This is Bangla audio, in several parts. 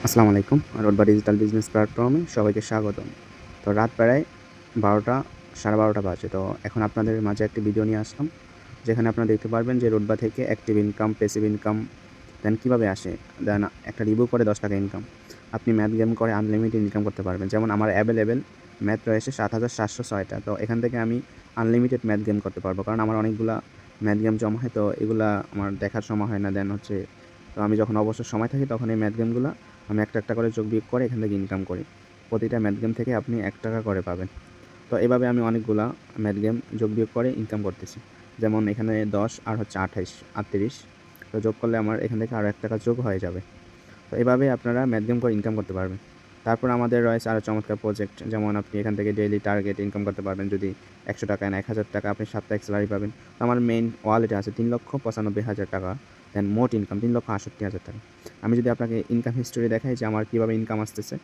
আসসালামু আলাইকুম। রোডবা ডিজিটাল বিজনেস প্ল্যাটফর্মে সবাইকে স্বাগতম। তো রাত প্রায় ১২টা ১২:৩০ বাজে। তো এখন আপনাদের মাঝে একটি ভিডিও নিয়ে আসলাম, যেখানে আপনারা দেখতে পারবেন যে রোডবা থেকে অ্যাক্টিভ ইনকাম, প্যাসিভ ইনকাম দেন কীভাবে আসে, দেন একটা রিভিউ করে ৳১০ ইনকাম। আপনি ম্যাথ গেম করে আনলিমিটেড ইনকাম করতে পারবেন। যেমন আমার অ্যাভেলেবেল ম্যাথ রয়েছে ৭৭০৬টা। তো এখান থেকে আমি আনলিমিটেড ম্যাথ গেম করতে পারবো, কারণ আমার অনেকগুলা ম্যাথ গেম জমা হয়। তো এগুলা আমার দেখার সময় হয় না। দেন হচ্ছে তো আমি যখন অবসর সময় থাকি তখন এই ম্যাথ গেমগুলো আমি একটা করে যোগ বিয়োগ করে এখান থেকে ইনকাম করি। প্রতিটা ম্যাথ গেম থেকে আপনি ৳১ করে পাবেন। তো এভাবে আমি অনেকগুলা ম্যাথ গেম যোগ বিয়োগ করে ইনকাম করতেছি। যেমন এখানে ১০ আর হচ্ছে ২৮, ৩৮। তো যোগ করলে আমার এখান থেকে আরও ৳১ যোগ হয়ে যাবে। তো এভাবে আপনারা ম্যাথ গেম করে ইনকাম করতে পারবেন। তারপর আমাদের রয়েছে আরও চমৎকার প্রজেক্ট, যেমন আপনি এখান থেকে ডেইলি টার্গেট ইনকাম করতে পারবেন। যদি ৳১০০ এন ৳১,০০০ আপনি সাপ্তাহিক স্যালারি পাবেন। তো আমার মেইন ওয়ালেটে আছে ৳৩,৯৫,০০০। দেন মোট ইনকাম ৳৩,৬৮,০০০। আমি যদি আপনাকে ইনকাম হিস্ট্রি দেখাই যে আমার কীভাবে ইনকাম আসতেছে,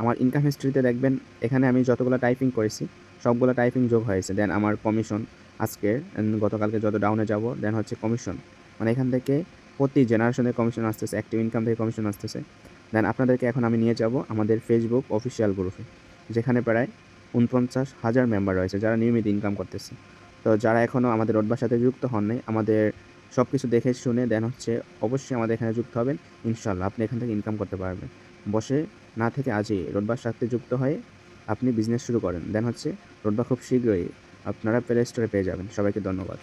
আমার ইনকাম হিস্ট্রিতে দেখবেন এখানে আমি যতগুলো টাইপিং করেছি সবগুলো টাইপিং যোগ হয়েছে। দেন আমার কমিশন আজকের গতকালকে যত ডাউনে যাব, দেন হচ্ছে কমিশন, মানে এখান থেকে প্রতি জেনারেশনের কমিশন আসতেছে, অ্যাক্টিভ ইনকাম থেকে কমিশন আসতেছে। দেন আপনাদেরকে এখন আমি নিয়ে যাব আমাদের ফেসবুক অফিসিয়াল গ্রুপে, যেখানে প্রায় ৪৯,০০০ মেম্বার রয়েছে যারা নিয়মিত ইনকাম করতেছে। তো যারা এখনও আমাদের রোডবার সাথে যুক্ত হন নাই, আমাদের সব কিছু দেখে শুনে দেন হচ্ছে অবশ্যই আমাদের এখানে যুক্ত হবেন। ইনশাআল্লাহ আপনি এখান থেকে ইনকাম করতে পারবেন। বসে না থেকে আজই রোডবার সাথে যুক্ত হয়ে আপনি বিজনেস শুরু করেন। দেন হচ্ছে রোডবা খুব শীঘ্রই আপনারা প্লে স্টোরে পেয়ে যাবেন। সবাইকে ধন্যবাদ।